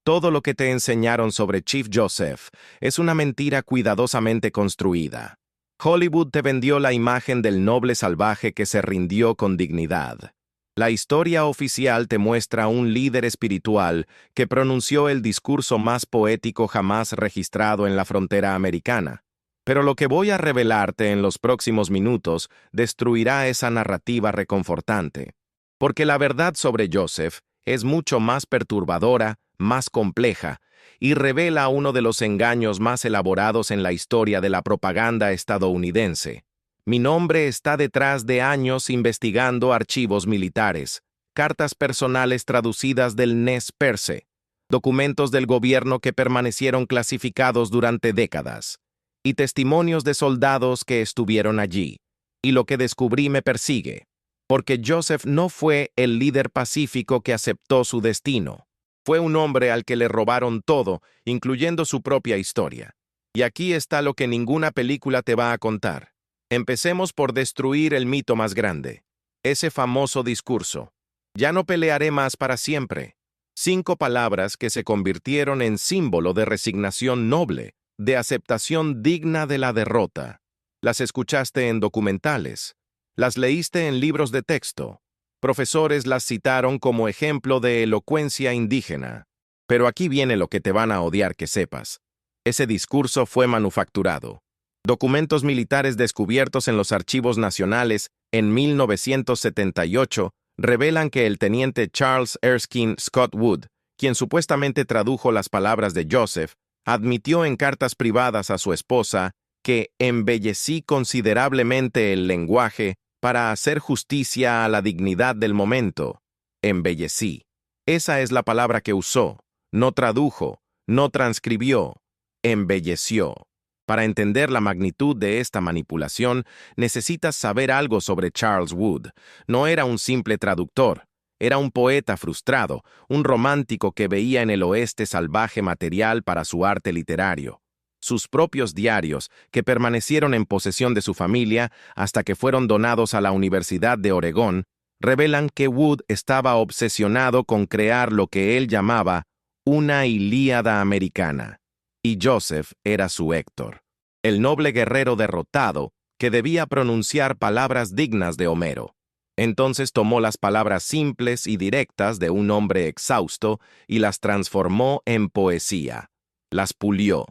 Todo lo que te enseñaron sobre Chief Joseph es una mentira cuidadosamente construida. Hollywood te vendió la imagen del noble salvaje que se rindió con dignidad. La historia oficial te muestra un líder espiritual que pronunció el discurso más poético jamás registrado en la frontera americana. Pero lo que voy a revelarte en los próximos minutos destruirá esa narrativa reconfortante. Porque la verdad sobre Joseph es mucho más perturbadora, más compleja, y revela uno de los engaños más elaborados en la historia de la propaganda estadounidense. Mi nombre está detrás de años investigando archivos militares, cartas personales traducidas del Nez Perce, documentos del gobierno que permanecieron clasificados durante décadas, y testimonios de soldados que estuvieron allí. Y lo que descubrí me persigue, porque Joseph no fue el líder pacífico que aceptó su destino. Fue un hombre al que le robaron todo, incluyendo su propia historia. Y aquí está lo que ninguna película te va a contar. Empecemos por destruir el mito más grande. Ese famoso discurso. Ya no pelearé más para siempre. 5 palabras que se convirtieron en símbolo de resignación noble, de aceptación digna de la derrota. Las escuchaste en documentales. Las leíste en libros de texto. Profesores las citaron como ejemplo de elocuencia indígena. Pero aquí viene lo que te van a odiar que sepas. Ese discurso fue manufacturado. Documentos militares descubiertos en los archivos nacionales en 1978 revelan que el teniente Charles Erskine Scott Wood, quien supuestamente tradujo las palabras de Joseph, admitió en cartas privadas a su esposa que embellecí considerablemente el lenguaje para hacer justicia a la dignidad del momento. Embellecí. Esa es la palabra que usó. No tradujo, no transcribió, embelleció. Para entender la magnitud de esta manipulación, necesitas saber algo sobre Charles Wood. No era un simple traductor. Era un poeta frustrado, un romántico que veía en el oeste salvaje material para su arte literario. Sus propios diarios, que permanecieron en posesión de su familia hasta que fueron donados a la Universidad de Oregón, revelan que Wood estaba obsesionado con crear lo que él llamaba una Ilíada americana. Y Joseph era su Héctor, el noble guerrero derrotado que debía pronunciar palabras dignas de Homero. Entonces tomó las palabras simples y directas de un hombre exhausto y las transformó en poesía. Las pulió,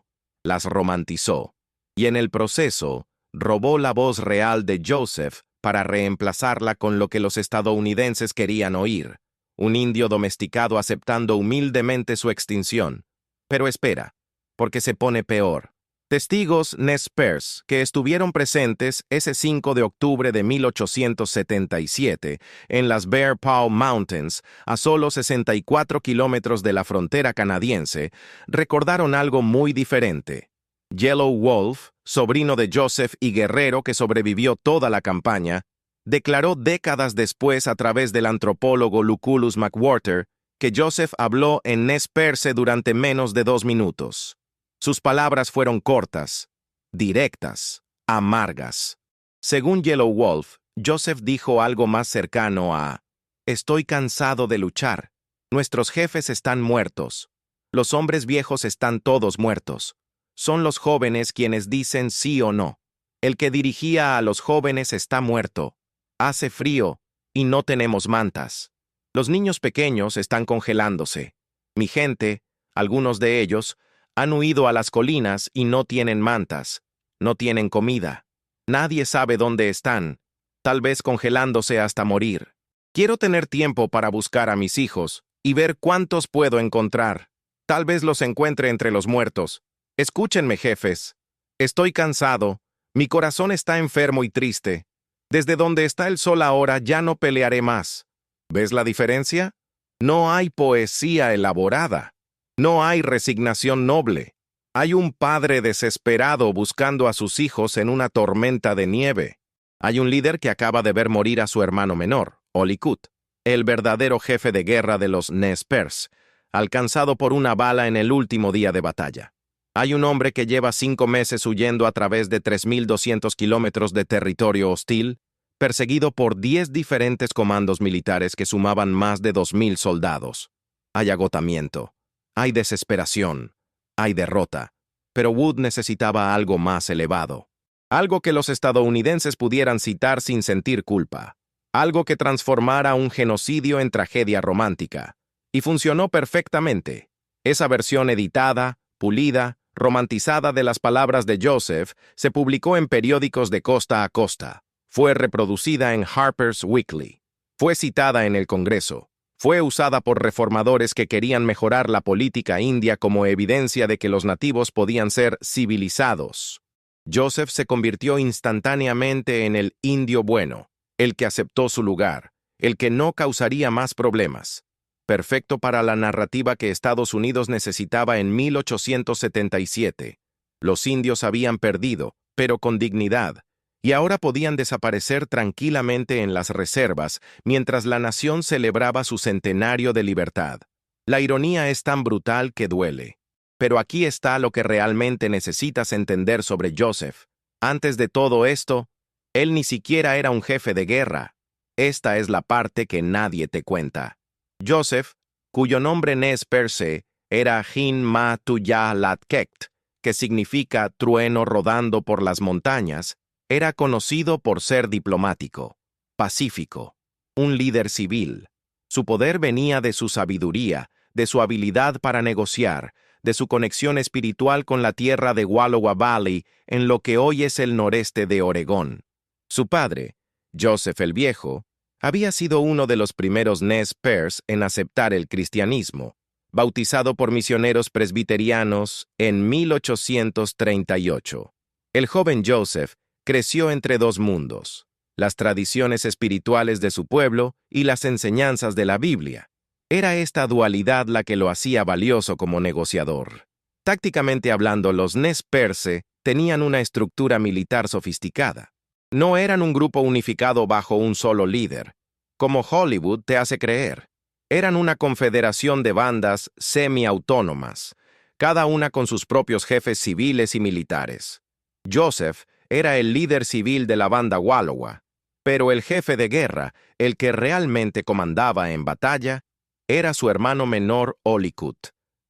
las romantizó, y en el proceso robó la voz real de Joseph para reemplazarla con lo que los estadounidenses querían oír, un indio domesticado aceptando humildemente su extinción. Pero espera, porque se pone peor. Testigos Nez Perce, que estuvieron presentes ese 5 de octubre de 1877 en las Bear Paw Mountains, a solo 64 kilómetros de la frontera canadiense, recordaron algo muy diferente. Yellow Wolf, sobrino de Joseph y guerrero que sobrevivió toda la campaña, declaró décadas después a través del antropólogo Lucullus McWhorter que Joseph habló en Nez Perce durante menos de 2 minutos. Sus palabras fueron cortas, directas, amargas. Según Yellow Wolf, Joseph dijo algo más cercano a: «Estoy cansado de luchar. Nuestros jefes están muertos. Los hombres viejos están todos muertos. Son los jóvenes quienes dicen sí o no. El que dirigía a los jóvenes está muerto. Hace frío y no tenemos mantas. Los niños pequeños están congelándose. Mi gente, algunos de ellos, han huido a las colinas y no tienen mantas, no tienen comida. Nadie sabe dónde están, tal vez congelándose hasta morir. Quiero tener tiempo para buscar a mis hijos y ver cuántos puedo encontrar. Tal vez los encuentre entre los muertos. Escúchenme, jefes. Estoy cansado, mi corazón está enfermo y triste. Desde donde está el sol ahora ya no pelearé más. ¿Ves la diferencia? No hay poesía elaborada. No hay resignación noble. Hay un padre desesperado buscando a sus hijos en una tormenta de nieve. Hay un líder que acaba de ver morir a su hermano menor, Olikut, el verdadero jefe de guerra de los Nez Perce, alcanzado por una bala en el último día de batalla. Hay un hombre que lleva 5 meses huyendo a través de 3.200 kilómetros de territorio hostil, perseguido por 10 diferentes comandos militares que sumaban más de 2.000 soldados. Hay agotamiento. Hay desesperación, hay derrota, pero Wood necesitaba algo más elevado. Algo que los estadounidenses pudieran citar sin sentir culpa. Algo que transformara un genocidio en tragedia romántica. Y funcionó perfectamente. Esa versión editada, pulida, romantizada de las palabras de Joseph se publicó en periódicos de costa a costa. Fue reproducida en Harper's Weekly. Fue citada en el Congreso. Fue usada por reformadores que querían mejorar la política india como evidencia de que los nativos podían ser civilizados. Joseph se convirtió instantáneamente en el indio bueno, el que aceptó su lugar, el que no causaría más problemas. Perfecto para la narrativa que Estados Unidos necesitaba en 1877. Los indios habían perdido, pero con dignidad, y ahora podían desaparecer tranquilamente en las reservas mientras la nación celebraba su centenario de libertad. La ironía es tan brutal que duele. Pero aquí está lo que realmente necesitas entender sobre Joseph. Antes de todo esto, él ni siquiera era un jefe de guerra. Esta es la parte que nadie te cuenta. Joseph, cuyo nombre Nez Perce era Hin Ma Tuya Latkekt, que significa trueno rodando por las montañas, era conocido por ser diplomático, pacífico, un líder civil. Su poder venía de su sabiduría, de su habilidad para negociar, de su conexión espiritual con la tierra de Wallowa Valley en lo que hoy es el noreste de Oregón. Su padre, Joseph el Viejo, había sido uno de los primeros Nez Perce en aceptar el cristianismo, bautizado por misioneros presbiterianos en 1838. El joven Joseph creció entre dos mundos, las tradiciones espirituales de su pueblo y las enseñanzas de la Biblia. Era esta dualidad la que lo hacía valioso como negociador. Tácticamente hablando, los Nez Perce tenían una estructura militar sofisticada. No eran un grupo unificado bajo un solo líder, como Hollywood te hace creer. Eran una confederación de bandas semi-autónomas, cada una con sus propios jefes civiles y militares. Joseph era el líder civil de la banda Wallowa, pero el jefe de guerra, el que realmente comandaba en batalla, era su hermano menor Olikut.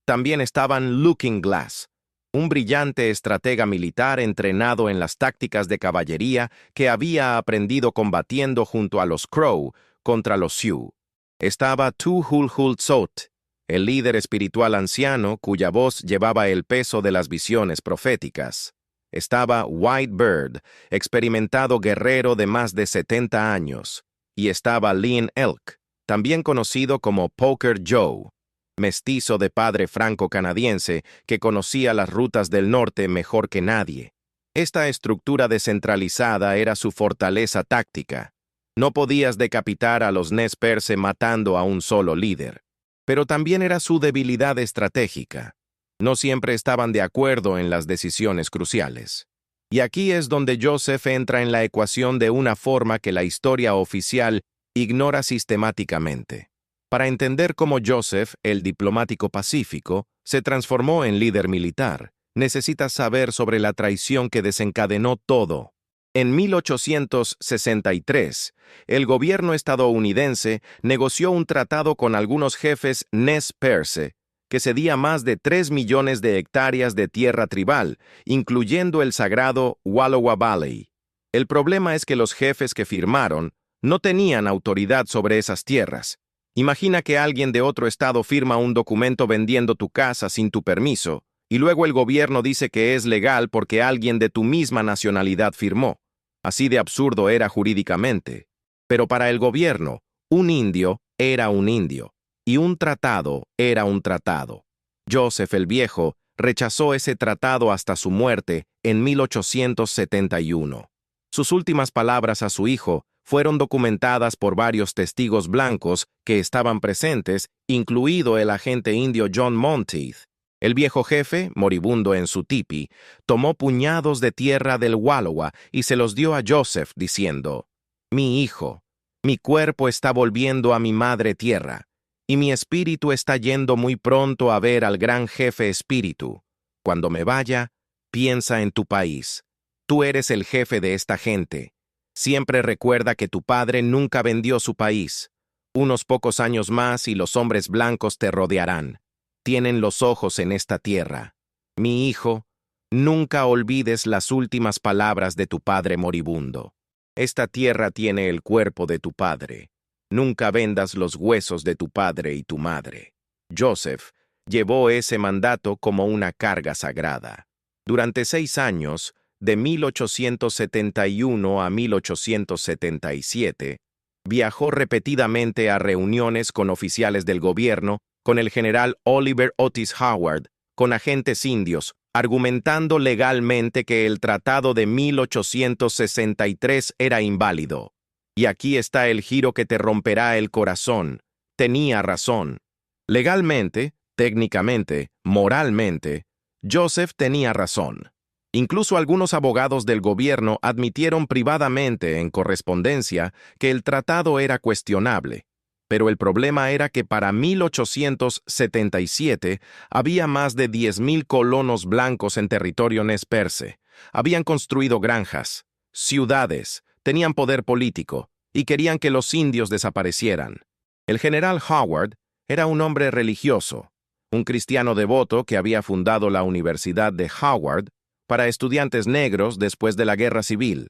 También estaban Looking Glass, un brillante estratega militar entrenado en las tácticas de caballería que había aprendido combatiendo junto a los Crow contra los Sioux. Estaba Tu-Hul-Hul-Tsot, el líder espiritual anciano cuya voz llevaba el peso de las visiones proféticas. Estaba White Bird, experimentado guerrero de más de 70 años. Y estaba Lynn Elk, también conocido como Poker Joe, mestizo de padre franco-canadiense que conocía las rutas del norte mejor que nadie. Esta estructura descentralizada era su fortaleza táctica. No podías decapitar a los Nez Perce matando a un solo líder. Pero también era su debilidad estratégica. No siempre estaban de acuerdo en las decisiones cruciales. Y aquí es donde Joseph entra en la ecuación de una forma que la historia oficial ignora sistemáticamente. Para entender cómo Joseph, el diplomático pacífico, se transformó en líder militar, necesitas saber sobre la traición que desencadenó todo. En 1863, el gobierno estadounidense negoció un tratado con algunos jefes Nez Perce, que cedía más de 3 millones de hectáreas de tierra tribal, incluyendo el sagrado Wallowa Valley. El problema es que los jefes que firmaron no tenían autoridad sobre esas tierras. Imagina que alguien de otro estado firma un documento vendiendo tu casa sin tu permiso, y luego el gobierno dice que es legal porque alguien de tu misma nacionalidad firmó. Así de absurdo era jurídicamente. Pero para el gobierno, un indio era un indio, y un tratado era un tratado. Joseph el Viejo rechazó ese tratado hasta su muerte en 1871. Sus últimas palabras a su hijo fueron documentadas por varios testigos blancos que estaban presentes, incluido el agente indio John Monteith. El viejo jefe, moribundo en su tipi, tomó puñados de tierra del Wallowa y se los dio a Joseph, diciendo: «Mi hijo, mi cuerpo está volviendo a mi madre tierra, y mi espíritu está yendo muy pronto a ver al gran jefe espíritu. Cuando me vaya, piensa en tu país. Tú eres el jefe de esta gente. Siempre recuerda que tu padre nunca vendió su país. Unos pocos años más y los hombres blancos te rodearán. tienen los ojos en esta tierra. Mi hijo, nunca olvides las últimas palabras de tu padre moribundo. Esta tierra tiene el cuerpo de tu padre. Nunca vendas los huesos de tu padre y tu madre. Joseph llevó ese mandato como una carga sagrada. Durante 6 años, de 1871 a 1877, viajó repetidamente a reuniones con oficiales del gobierno, con el general Oliver Otis Howard, con agentes indios, argumentando legalmente que el tratado de 1863 era inválido. Y aquí está el giro que te romperá el corazón. Tenía razón. Legalmente, técnicamente, moralmente, Joseph tenía razón. Incluso algunos abogados del gobierno admitieron privadamente en correspondencia que el tratado era cuestionable. Pero el problema era que para 1877 había más de 10,000 colonos blancos en territorio Nez Perce. Habían construido granjas, ciudades, tenían poder político y querían que los indios desaparecieran. El general Howard era un hombre religioso, un cristiano devoto que había fundado la Universidad de Howard para estudiantes negros después de la Guerra Civil.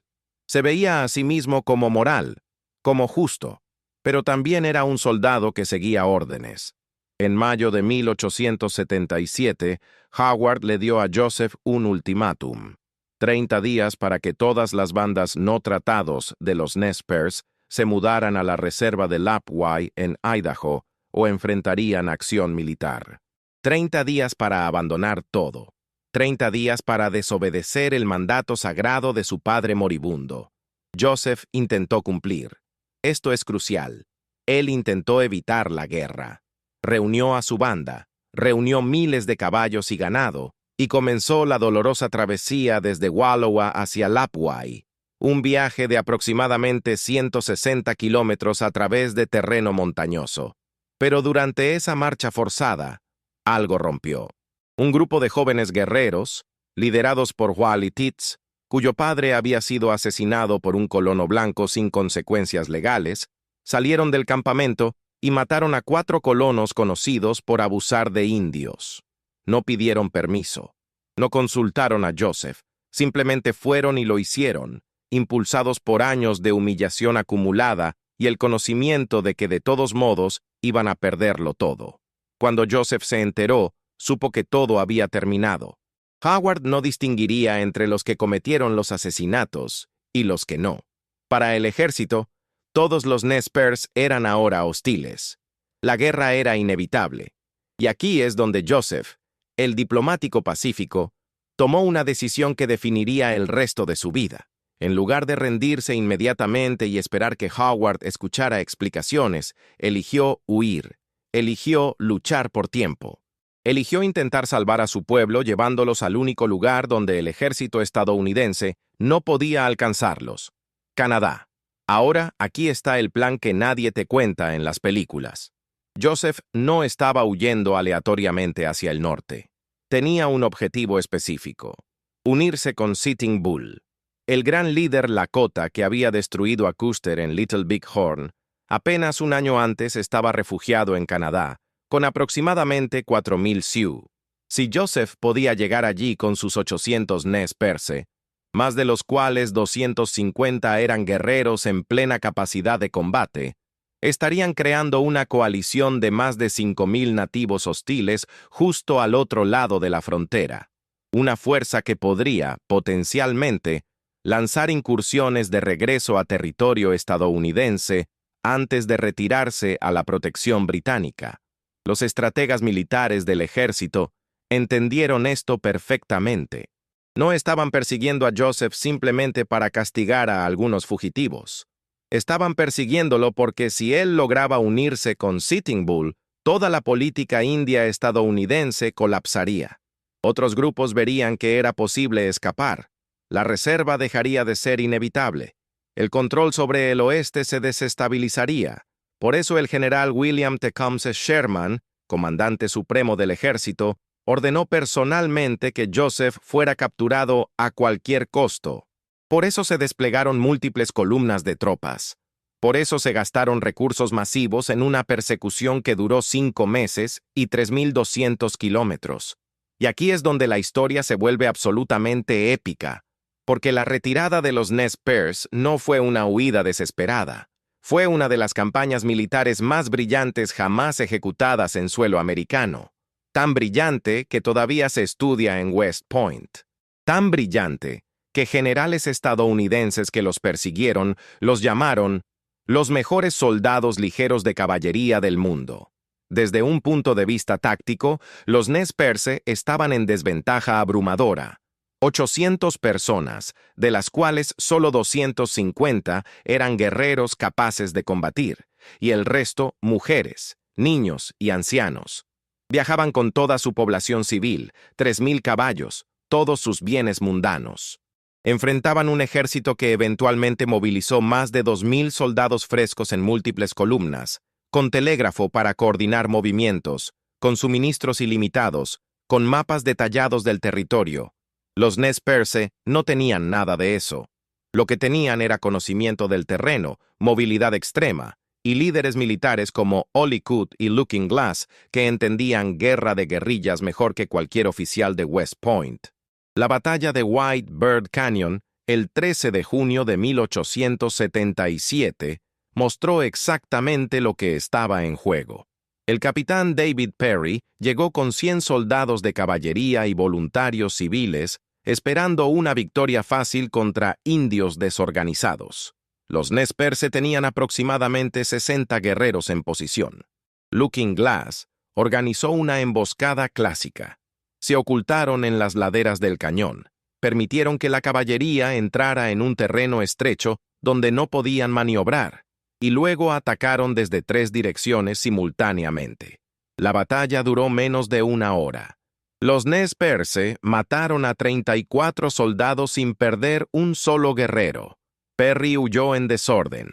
Se veía a sí mismo como moral, como justo, pero también era un soldado que seguía órdenes. En mayo de 1877, Howard le dio a Joseph un ultimátum: 30 días para que todas las bandas no tratados de los Nez Perce se mudaran a la reserva de Lapwai en Idaho o enfrentarían acción militar. 30 días para abandonar todo. 30 días para desobedecer el mandato sagrado de su padre moribundo. Joseph intentó cumplir. Esto es crucial. Él intentó evitar la guerra. Reunió a su banda, reunió miles de caballos y ganado, y comenzó la dolorosa travesía desde Wallowa hacia Lapwai, un viaje de aproximadamente 160 kilómetros a través de terreno montañoso. Pero durante esa marcha forzada, algo rompió. Un grupo de jóvenes guerreros, liderados por Wally Titz, cuyo padre había sido asesinado por un colono blanco sin consecuencias legales, salieron del campamento y mataron a 4 colonos conocidos por abusar de indios. No pidieron permiso, no consultaron a Joseph, simplemente fueron y lo hicieron, impulsados por años de humillación acumulada y el conocimiento de que de todos modos iban a perderlo todo. Cuando Joseph se enteró, supo que todo había terminado. Howard no distinguiría entre los que cometieron los asesinatos y los que no. Para el ejército, todos los Nez Perce eran ahora hostiles. La guerra era inevitable. Y aquí es donde Joseph, el diplomático pacífico, tomó una decisión que definiría el resto de su vida. En lugar de rendirse inmediatamente y esperar que Howard escuchara explicaciones, eligió huir. Eligió luchar por tiempo. Eligió intentar salvar a su pueblo llevándolos al único lugar donde el ejército estadounidense no podía alcanzarlos: Canadá. Ahora, aquí está el plan que nadie te cuenta en las películas. Joseph no estaba huyendo aleatoriamente hacia el norte. Tenía un objetivo específico: unirse con Sitting Bull. El gran líder Lakota que había destruido a Custer en Little Big Horn, apenas un año antes estaba refugiado en Canadá, con aproximadamente 4,000 Sioux. Si Joseph podía llegar allí con sus 800 Nez Perce, más de los cuales 250 eran guerreros en plena capacidad de combate, estarían creando una coalición de más de 5,000 nativos hostiles justo al otro lado de la frontera. Una fuerza que podría, potencialmente, lanzar incursiones de regreso a territorio estadounidense antes de retirarse a la protección británica. Los estrategas militares del ejército entendieron esto perfectamente. No estaban persiguiendo a Joseph simplemente para castigar a algunos fugitivos. Estaban persiguiéndolo porque si él lograba unirse con Sitting Bull, toda la política india estadounidense colapsaría. Otros grupos verían que era posible escapar. La reserva dejaría de ser inevitable. El control sobre el oeste se desestabilizaría. Por eso el general William Tecumseh Sherman, comandante supremo del ejército, ordenó personalmente que Joseph fuera capturado a cualquier costo. Por eso se desplegaron múltiples columnas de tropas. Por eso se gastaron recursos masivos en una persecución que duró 5 meses y 3.200 kilómetros. Y aquí es donde la historia se vuelve absolutamente épica, porque la retirada de los Nez Perce no fue una huida desesperada. Fue una de las campañas militares más brillantes jamás ejecutadas en suelo americano. Tan brillante que todavía se estudia en West Point. Tan brillante que generales estadounidenses que los persiguieron los llamaron los mejores soldados ligeros de caballería del mundo. Desde un punto de vista táctico, los Nez Perce estaban en desventaja abrumadora. 800 personas, de las cuales solo 250 eran guerreros capaces de combatir, y el resto mujeres, niños y ancianos. Viajaban con toda su población civil, 3.000 caballos, todos sus bienes mundanos. Enfrentaban un ejército que eventualmente movilizó más de 2.000 soldados frescos en múltiples columnas, con telégrafo para coordinar movimientos, con suministros ilimitados, con mapas detallados del territorio. Los Nez Perce no tenían nada de eso. Lo que tenían era conocimiento del terreno, movilidad extrema, y líderes militares como Ollicut y Looking Glass que entendían guerra de guerrillas mejor que cualquier oficial de West Point. La batalla de White Bird Canyon, el 13 de junio de 1877, mostró exactamente lo que estaba en juego. El capitán David Perry llegó con 100 soldados de caballería y voluntarios civiles, esperando una victoria fácil contra indios desorganizados. Los Nez Perce tenían aproximadamente 60 guerreros en posición. Looking Glass organizó una emboscada clásica. Se ocultaron en las laderas del cañón, permitieron que la caballería entrara en un terreno estrecho donde no podían maniobrar, y luego atacaron desde 3 direcciones simultáneamente. La batalla duró menos de 1 hora. Los Nez Perce mataron a 34 soldados sin perder un solo guerrero. Perry huyó en desorden,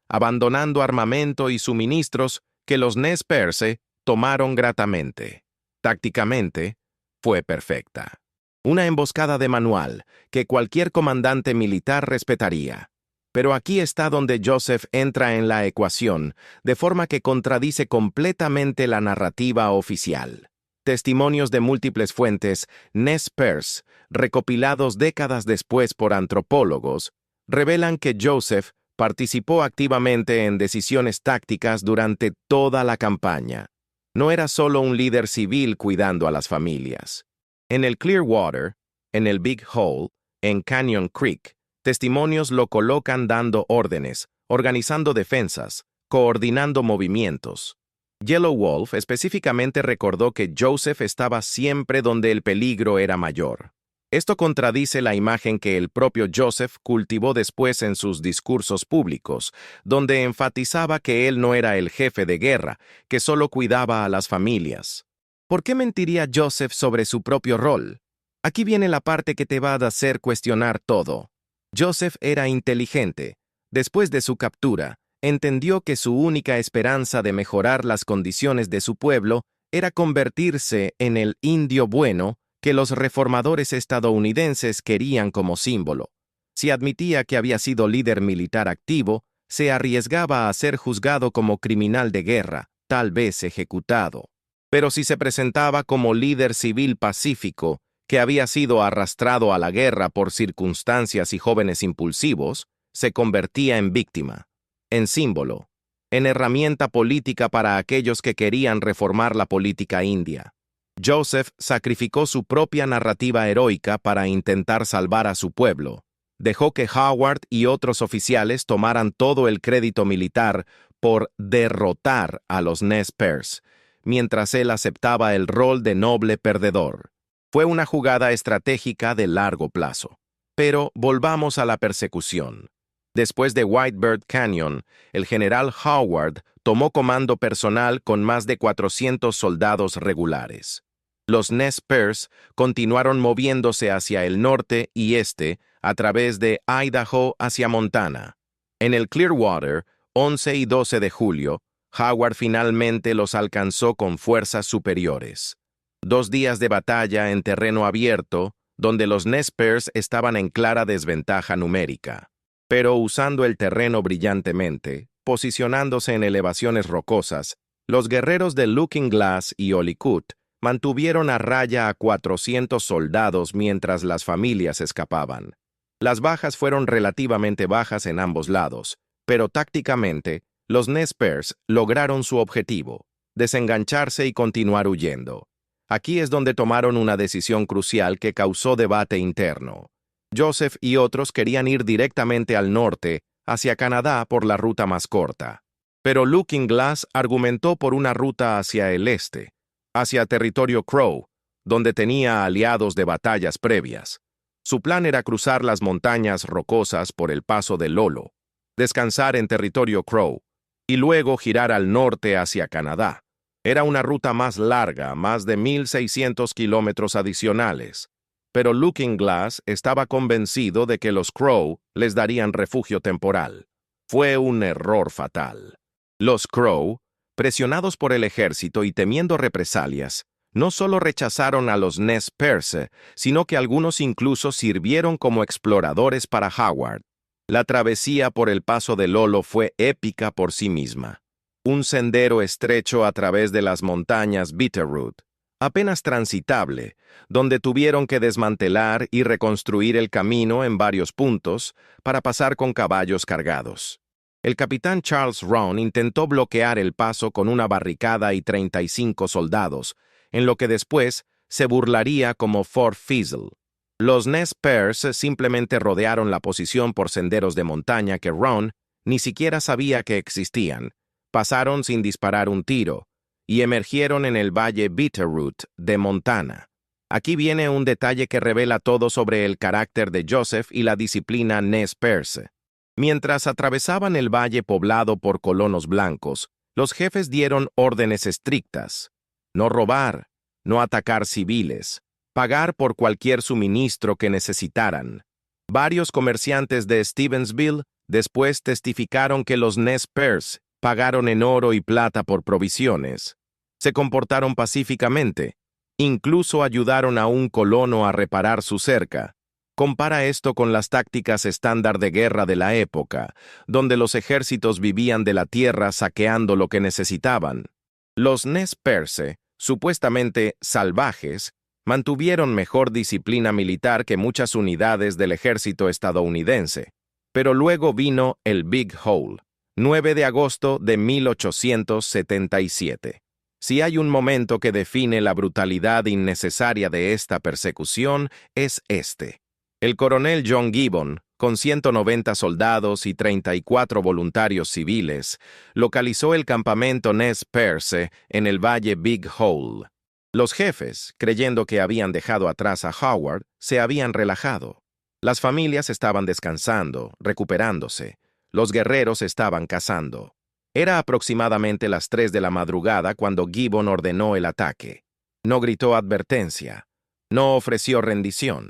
abandonando armamento y suministros que los Nez Perce tomaron gratamente. Tácticamente, fue perfecta. Una emboscada de manual que cualquier comandante militar respetaría. Pero aquí está donde Joseph entra en la ecuación, de forma que contradice completamente la narrativa oficial. Testimonios de múltiples fuentes, Nez Perce, recopilados décadas después por antropólogos, revelan que Joseph participó activamente en decisiones tácticas durante toda la campaña. No era solo un líder civil cuidando a las familias. En el Clearwater, en el Big Hole, en Canyon Creek, testimonios lo colocan dando órdenes, organizando defensas, coordinando movimientos. Yellow Wolf específicamente recordó que Joseph estaba siempre donde el peligro era mayor. Esto contradice la imagen que el propio Joseph cultivó después en sus discursos públicos, donde enfatizaba que él no era el jefe de guerra, que solo cuidaba a las familias. ¿Por qué mentiría Joseph sobre su propio rol? Aquí viene la parte que te va a hacer cuestionar todo. Joseph era inteligente. Después de su captura, entendió que su única esperanza de mejorar las condiciones de su pueblo era convertirse en el indio bueno que los reformadores estadounidenses querían como símbolo. Si admitía que había sido líder militar activo, se arriesgaba a ser juzgado como criminal de guerra, tal vez ejecutado. Pero si se presentaba como líder civil pacífico, que había sido arrastrado a la guerra por circunstancias y jóvenes impulsivos, se convertía en víctima, en símbolo, en herramienta política para aquellos que querían reformar la política india. Joseph sacrificó su propia narrativa heroica para intentar salvar a su pueblo. Dejó que Howard y otros oficiales tomaran todo el crédito militar por derrotar a los Nez Perce, mientras él aceptaba el rol de noble perdedor. Fue una jugada estratégica de largo plazo. Pero volvamos a la persecución. Después de White Bird Canyon, el general Howard tomó comando personal con más de 400 soldados regulares. Los Nez Perce continuaron moviéndose hacia el norte y este a través de Idaho hacia Montana. En el Clearwater, 11 y 12 de julio, Howard finalmente los alcanzó con fuerzas superiores. 2 días de batalla en terreno abierto, donde los Nez Perce estaban en clara desventaja numérica. Pero usando el terreno brillantemente, posicionándose en elevaciones rocosas, los guerreros de Looking Glass y Olikut mantuvieron a raya a 400 soldados mientras las familias escapaban. Las bajas fueron relativamente bajas en ambos lados, pero tácticamente, los Nez Perce lograron su objetivo, desengancharse y continuar huyendo. Aquí es donde tomaron una decisión crucial que causó debate interno. Joseph y otros querían ir directamente al norte, hacia Canadá por la ruta más corta. Pero Looking Glass argumentó por una ruta hacia el este, hacia territorio Crow, donde tenía aliados de batallas previas. Su plan era cruzar las montañas rocosas por el paso de Lolo, descansar en territorio Crow, y luego girar al norte hacia Canadá. Era una ruta más larga, más de 1,600 kilómetros adicionales, pero Looking Glass estaba convencido de que los Crow les darían refugio temporal. Fue un error fatal. Los Crow, presionados por el ejército y temiendo represalias, no solo rechazaron a los Nez Perce, sino que algunos incluso sirvieron como exploradores para Howard. La travesía por el paso de Lolo fue épica por sí misma. Un sendero estrecho a través de las montañas Bitterroot, apenas transitable, donde tuvieron que desmantelar y reconstruir el camino en varios puntos para pasar con caballos cargados. El capitán Charles Round intentó bloquear el paso con una barricada y 35 soldados, en lo que después se burlaría como Fort Fizzle. Los Nez Perce simplemente rodearon la posición por senderos de montaña que Round ni siquiera sabía que existían. Pasaron sin disparar un tiro, y emergieron en el valle Bitterroot de Montana. Aquí viene un detalle que revela todo sobre el carácter de Joseph y la disciplina Nez Perce. Mientras atravesaban el valle poblado por colonos blancos, los jefes dieron órdenes estrictas: no robar, no atacar civiles, pagar por cualquier suministro que necesitaran. Varios comerciantes de Stevensville después testificaron que los Nez Perce pagaron en oro y plata por provisiones. Se comportaron pacíficamente. Incluso ayudaron a un colono a reparar su cerca. Compara esto con las tácticas estándar de guerra de la época, donde los ejércitos vivían de la tierra saqueando lo que necesitaban. Los Nez Perce, supuestamente salvajes, mantuvieron mejor disciplina militar que muchas unidades del ejército estadounidense. Pero luego vino el Big Hole. 9 de agosto de 1877. Si hay un momento que define la brutalidad innecesaria de esta persecución, es este. El coronel John Gibbon, con 190 soldados y 34 voluntarios civiles, localizó el campamento Nez Perce en el valle Big Hole. Los jefes, creyendo que habían dejado atrás a Howard, se habían relajado. Las familias estaban descansando, recuperándose. Los guerreros estaban cazando. Era aproximadamente las 3 de la madrugada cuando Gibbon ordenó el ataque. No gritó advertencia. No ofreció rendición.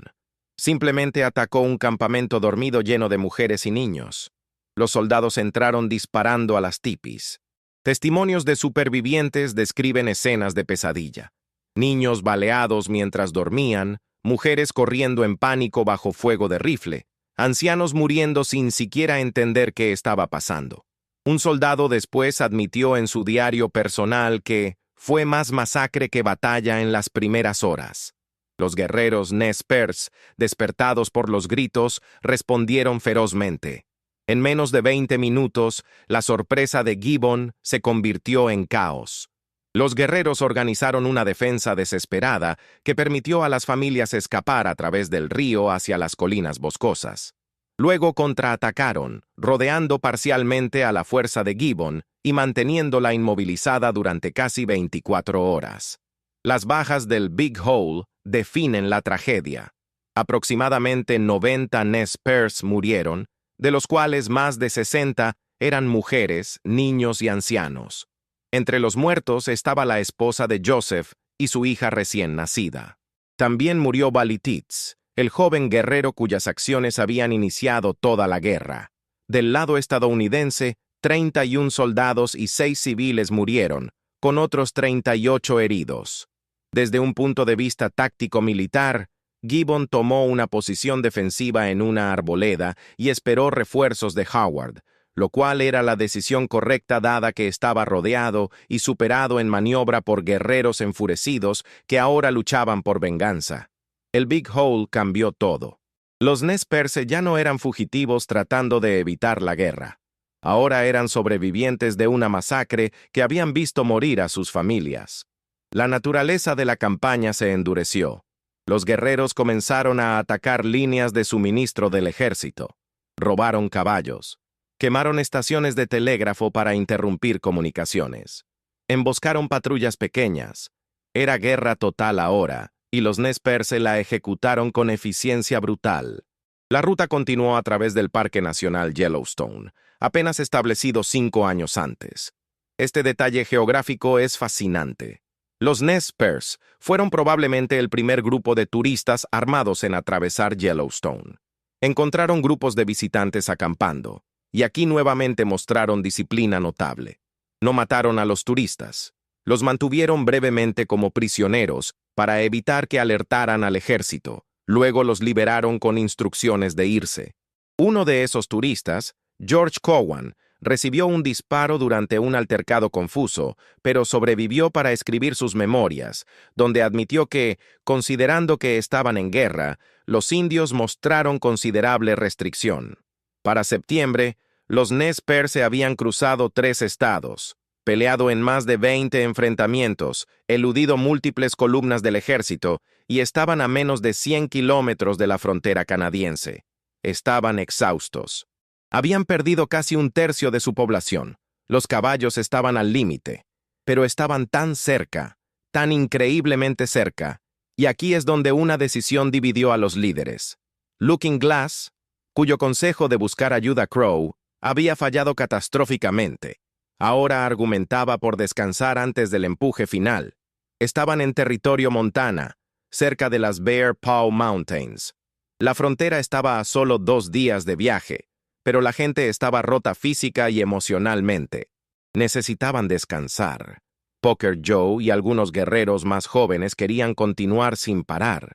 Simplemente atacó un campamento dormido lleno de mujeres y niños. Los soldados entraron disparando a las tipis. Testimonios de supervivientes describen escenas de pesadilla. Niños baleados mientras dormían, mujeres corriendo en pánico bajo fuego de rifle, ancianos muriendo sin siquiera entender qué estaba pasando. Un soldado después admitió en su diario personal que fue más masacre que batalla en las primeras horas. Los guerreros Nez Perce, despertados por los gritos, respondieron ferozmente. En menos de 20 minutos, la sorpresa de Gibbon se convirtió en caos. Los guerreros organizaron una defensa desesperada que permitió a las familias escapar a través del río hacia las colinas boscosas. Luego contraatacaron, rodeando parcialmente a la fuerza de Gibbon y manteniéndola inmovilizada durante casi 24 horas. Las bajas del Big Hole definen la tragedia. Aproximadamente 90 Nez Perce murieron, de los cuales más de 60 eran mujeres, niños y ancianos. Entre los muertos estaba la esposa de Joseph y su hija recién nacida. También murió Balititz, el joven guerrero cuyas acciones habían iniciado toda la guerra. Del lado estadounidense, 31 soldados y 6 civiles murieron, con otros 38 heridos. Desde un punto de vista táctico-militar, Gibbon tomó una posición defensiva en una arboleda y esperó refuerzos de Howard. lo cual era la decisión correcta dada que estaba rodeado y superado en maniobra por guerreros enfurecidos que ahora luchaban por venganza. El Big Hole cambió todo. Los Nez Perce ya no eran fugitivos tratando de evitar la guerra. Ahora eran sobrevivientes de una masacre que habían visto morir a sus familias. La naturaleza de la campaña se endureció. Los guerreros comenzaron a atacar líneas de suministro del ejército. Robaron caballos. Quemaron estaciones de telégrafo para interrumpir comunicaciones. Emboscaron patrullas pequeñas. Era guerra total ahora, y los Nez Perce la ejecutaron con eficiencia brutal. La ruta continuó a través del Parque Nacional Yellowstone, apenas establecido 5 años antes. Este detalle geográfico es fascinante. Los Nez Perce fueron probablemente el primer grupo de turistas armados en atravesar Yellowstone. Encontraron grupos de visitantes acampando, y aquí nuevamente mostraron disciplina notable. No mataron a los turistas. Los mantuvieron brevemente como prisioneros para evitar que alertaran al ejército. Luego los liberaron con instrucciones de irse. Uno de esos turistas, George Cowan, recibió un disparo durante un altercado confuso, pero sobrevivió para escribir sus memorias, donde admitió que, considerando que estaban en guerra, los indios mostraron considerable restricción. Para septiembre, los Nez Perce habían cruzado 3 estados, peleado en más de 20 enfrentamientos, eludido múltiples columnas del ejército y estaban a menos de 100 kilómetros de la frontera canadiense. Estaban exhaustos. Habían perdido casi 1/3 de su población. Los caballos estaban al límite, pero estaban tan cerca, tan increíblemente cerca, y aquí es donde una decisión dividió a los líderes. Looking Glass, cuyo consejo de buscar ayuda a Crow había fallado catastróficamente, ahora argumentaba por descansar antes del empuje final. Estaban en territorio Montana, cerca de las Bear Paw Mountains. La frontera estaba a solo 2 días de viaje, pero la gente estaba rota física y emocionalmente. Necesitaban descansar. Poker Joe y algunos guerreros más jóvenes querían continuar sin parar.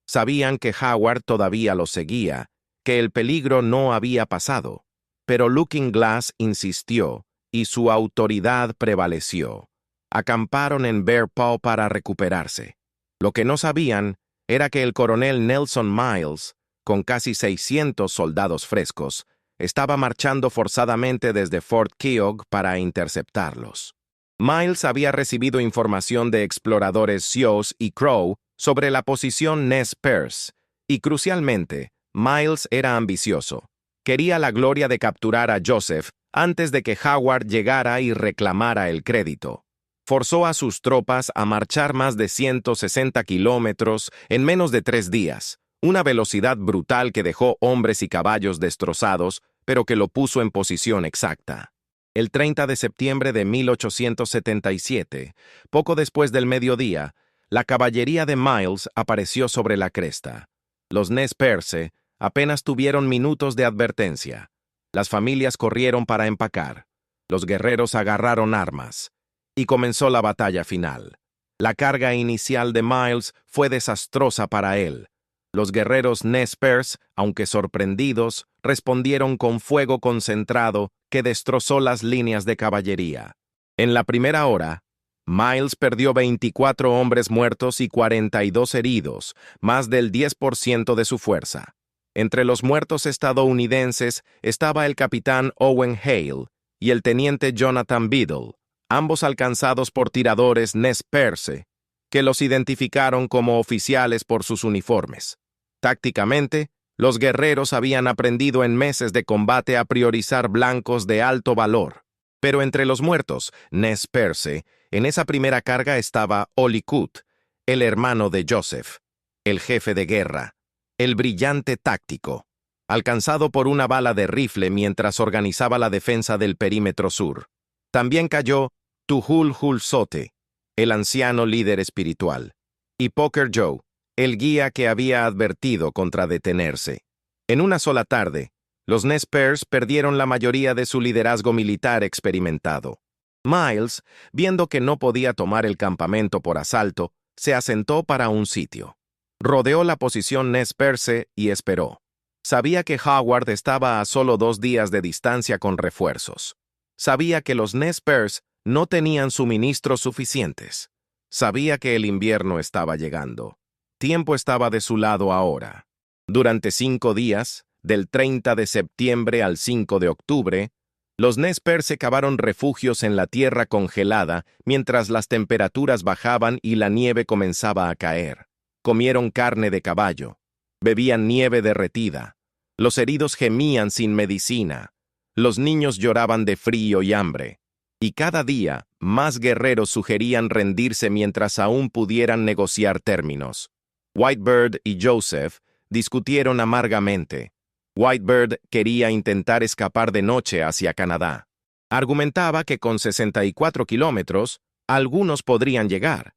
Sabían que Howard todavía los seguía, que el peligro no había pasado. Pero Looking Glass insistió, y su autoridad prevaleció. Acamparon en Bear Paw para recuperarse. Lo que no sabían era que el coronel Nelson Miles, con casi 600 soldados frescos, estaba marchando forzadamente desde Fort Keogh para interceptarlos. Miles había recibido información de exploradores Sioux y Crow sobre la posición Nez Perce, y crucialmente, Miles era ambicioso. Quería la gloria de capturar a Joseph antes de que Howard llegara y reclamara el crédito. Forzó a sus tropas a marchar más de 160 kilómetros en menos de 3 días, una velocidad brutal que dejó hombres y caballos destrozados, pero que lo puso en posición exacta. El 30 de septiembre de 1877, poco después del mediodía, la caballería de Miles apareció sobre la cresta. Los Nez Perce apenas tuvieron minutos de advertencia. Las familias corrieron para empacar. Los guerreros agarraron armas. Y comenzó la batalla final. La carga inicial de Miles fue desastrosa para él. Los guerreros Nez Perce, aunque sorprendidos, respondieron con fuego concentrado que destrozó las líneas de caballería. En la primera hora, Miles perdió 24 hombres muertos y 42 heridos, más del 10% de su fuerza. Entre los muertos estadounidenses estaba el capitán Owen Hale y el teniente Jonathan Biddle, ambos alcanzados por tiradores Nez Perce, que los identificaron como oficiales por sus uniformes. Tácticamente, los guerreros habían aprendido en meses de combate a priorizar blancos de alto valor. Pero entre los muertos, Nez Perce, en esa primera carga estaba Ollie Coote, el hermano de Joseph, el jefe de guerra, el brillante táctico, alcanzado por una bala de rifle mientras organizaba la defensa del perímetro sur. También cayó Tuhul Hulsote, el anciano líder espiritual, y Poker Joe, el guía que había advertido contra detenerse. En una sola tarde, los Nez Perce perdieron la mayoría de su liderazgo militar experimentado. Miles, viendo que no podía tomar el campamento por asalto, se asentó para un sitio. Rodeó la posición Nez Perce y esperó. Sabía que Howard estaba a solo 2 días de distancia con refuerzos. Sabía que los Nez Perce no tenían suministros suficientes. Sabía que el invierno estaba llegando. Tiempo estaba de su lado ahora. Durante 5 días, del 30 de septiembre al 5 de octubre, los Nez Perce cavaron refugios en la tierra congelada mientras las temperaturas bajaban y la nieve comenzaba a caer. Comieron carne de caballo. Bebían nieve derretida. Los heridos gemían sin medicina. Los niños lloraban de frío y hambre. Y cada día, más guerreros sugerían rendirse mientras aún pudieran negociar términos. Whitebird y Joseph discutieron amargamente. Whitebird quería intentar escapar de noche hacia Canadá. Argumentaba que con 64 kilómetros, algunos podrían llegar.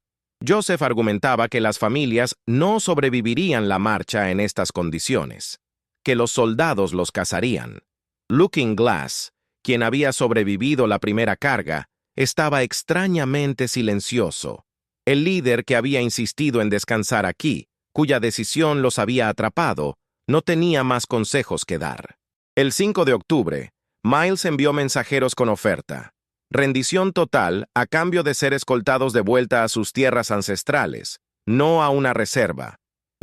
Joseph argumentaba que las familias no sobrevivirían la marcha en estas condiciones, que los soldados los cazarían. Looking Glass, quien había sobrevivido la primera carga, estaba extrañamente silencioso. El líder que había insistido en descansar aquí, cuya decisión los había atrapado, no tenía más consejos que dar. El 5 de octubre, Miles envió mensajeros con oferta. Rendición total a cambio de ser escoltados de vuelta a sus tierras ancestrales, no a una reserva.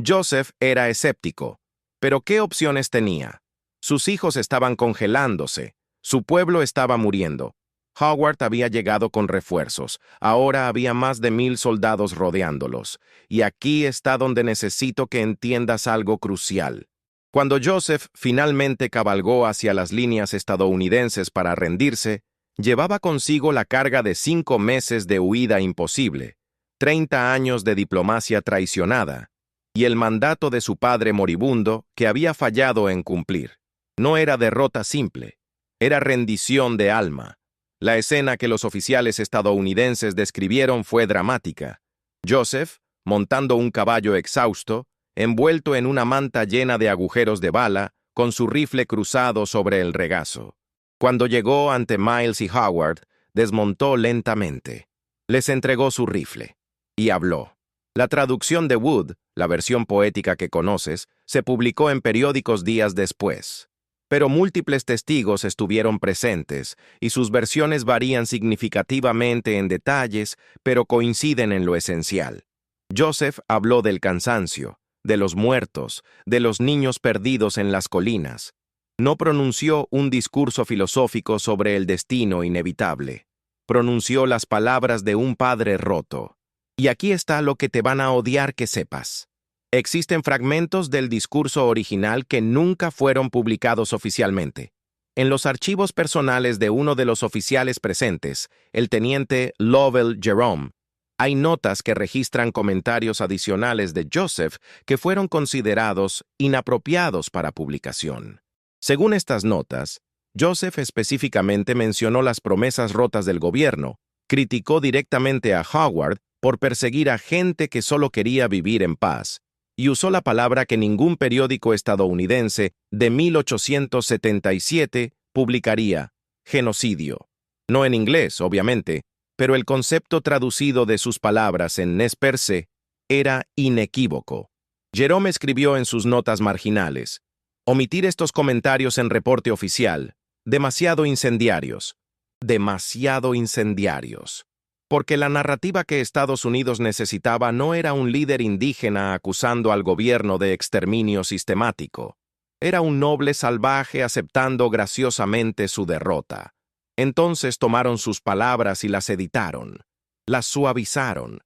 Joseph era escéptico. Pero ¿qué opciones tenía? Sus hijos estaban congelándose. Su pueblo estaba muriendo. Howard había llegado con refuerzos. Ahora había más de 1000 soldados rodeándolos. Y aquí está donde necesito que entiendas algo crucial. Cuando Joseph finalmente cabalgó hacia las líneas estadounidenses para rendirse, llevaba consigo la carga de 5 meses de huida imposible, 30 años de diplomacia traicionada, y el mandato de su padre moribundo que había fallado en cumplir. No era derrota simple, era rendición de alma. La escena que los oficiales estadounidenses describieron fue dramática. Joseph, montando un caballo exhausto, envuelto en una manta llena de agujeros de bala, con su rifle cruzado sobre el regazo. Cuando llegó ante Miles y Howard, desmontó lentamente. Les entregó su rifle. Y habló. La traducción de Wood, la versión poética que conoces, se publicó en periódicos días después. Pero múltiples testigos estuvieron presentes, y sus versiones varían significativamente en detalles, pero coinciden en lo esencial. Joseph habló del cansancio, de los muertos, de los niños perdidos en las colinas. No pronunció un discurso filosófico sobre el destino inevitable. Pronunció las palabras de un padre roto. Y aquí está lo que te van a odiar que sepas. Existen fragmentos del discurso original que nunca fueron publicados oficialmente. En los archivos personales de uno de los oficiales presentes, el teniente Lovell Jerome, hay notas que registran comentarios adicionales de Joseph que fueron considerados inapropiados para publicación. Según estas notas, Joseph específicamente mencionó las promesas rotas del gobierno, criticó directamente a Howard por perseguir a gente que solo quería vivir en paz, y usó la palabra que ningún periódico estadounidense de 1877 publicaría: genocidio. No en inglés, obviamente, pero el concepto traducido de sus palabras en Nez Perce era inequívoco. Jerome escribió en sus notas marginales: omitir estos comentarios en reporte oficial, demasiado incendiarios, porque la narrativa que Estados Unidos necesitaba no era un líder indígena acusando al gobierno de exterminio sistemático. Era un noble salvaje aceptando graciosamente su derrota. Entonces tomaron sus palabras y las editaron, las suavizaron,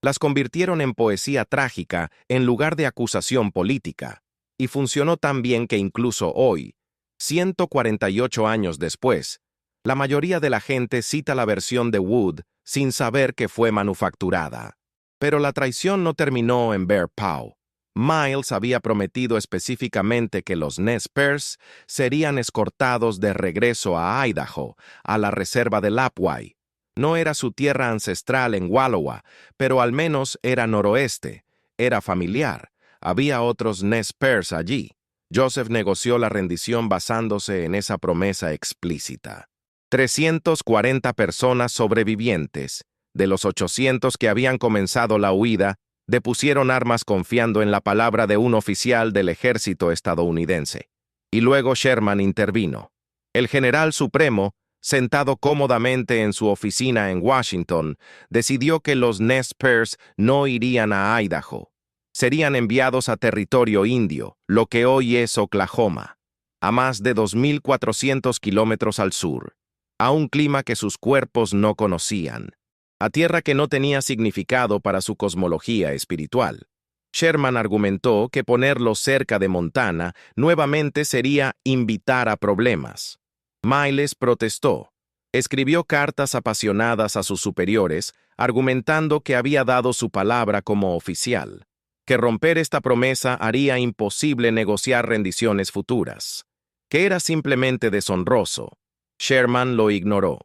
las convirtieron en poesía trágica en lugar de acusación política, y funcionó tan bien que incluso hoy, 148 años después, la mayoría de la gente cita la versión de Wood sin saber que fue manufacturada. Pero la traición no terminó en Bear Paw. Miles había prometido específicamente que los Nez Perce serían escortados de regreso a Idaho, a la reserva de Lapwai. No era su tierra ancestral en Wallowa, pero al menos era noroeste, era familiar. Había otros Nez Perce allí. Joseph negoció la rendición basándose en esa promesa explícita. 340 personas sobrevivientes, de los 800 que habían comenzado la huida, Depusieron armas confiando en la palabra de un oficial del ejército estadounidense. Y luego Sherman intervino. El general supremo, sentado cómodamente en su oficina en Washington, decidió que los Nez Perce no irían a Idaho. Serían enviados a territorio indio, lo que hoy es Oklahoma, a más de 2.400 kilómetros al sur, a un clima que sus cuerpos no conocían, a tierra que no tenía significado para su cosmología espiritual. Sherman argumentó que ponerlos cerca de Montana nuevamente sería invitar a problemas. Miles protestó. Escribió cartas apasionadas a sus superiores, argumentando que había dado su palabra como oficial, que romper esta promesa haría imposible negociar rendiciones futuras, que era simplemente deshonroso. Sherman lo ignoró.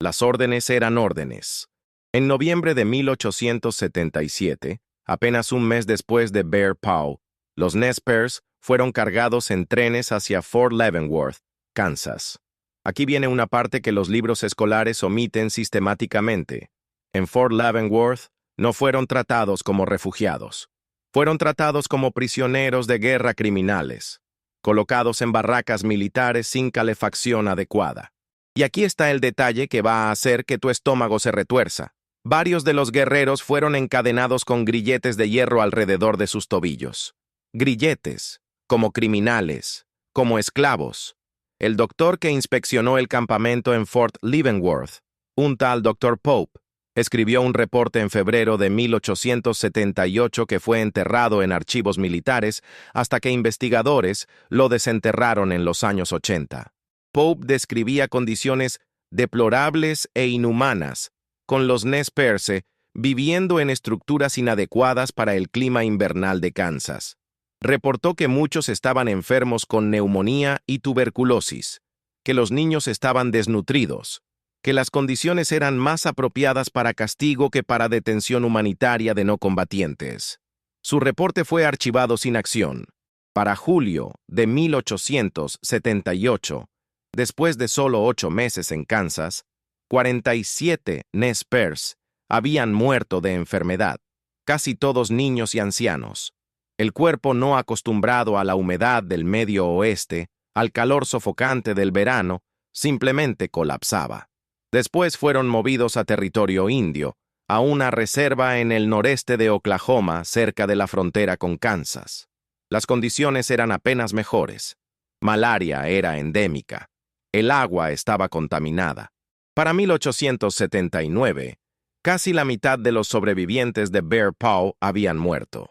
Las órdenes eran órdenes. En noviembre de 1877, apenas un mes después de Bear Paw, los Nez Perce fueron cargados en trenes hacia Fort Leavenworth, Kansas. Aquí viene una parte que los libros escolares omiten sistemáticamente. En Fort Leavenworth no fueron tratados como refugiados. Fueron tratados como prisioneros de guerra criminales, colocados en barracas militares sin calefacción adecuada. Y aquí está el detalle que va a hacer que tu estómago se retuerza. Varios de los guerreros fueron encadenados con grilletes de hierro alrededor de sus tobillos. Grilletes, como criminales, como esclavos. El doctor que inspeccionó el campamento en Fort Leavenworth, un tal Dr. Pope, escribió un reporte en febrero de 1878 que fue enterrado en archivos militares hasta que investigadores lo desenterraron en los años 80. Pope describía condiciones deplorables e inhumanas, con los Nez Perce viviendo en estructuras inadecuadas para el clima invernal de Kansas. Reportó que muchos estaban enfermos con neumonía y tuberculosis, que los niños estaban desnutridos, que las condiciones eran más apropiadas para castigo que para detención humanitaria de no combatientes. Su reporte fue archivado sin acción. Para julio de 1878, después de solo 8 meses en Kansas, 47 Nez Perce habían muerto de enfermedad, casi todos niños y ancianos. El cuerpo no acostumbrado a la humedad del medio oeste, al calor sofocante del verano, simplemente colapsaba. Después fueron movidos a territorio indio, a una reserva en el noreste de Oklahoma, cerca de la frontera con Kansas. Las condiciones eran apenas mejores. Malaria era endémica. El agua estaba contaminada. Para 1879, casi la mitad de los sobrevivientes de Bear Paw habían muerto.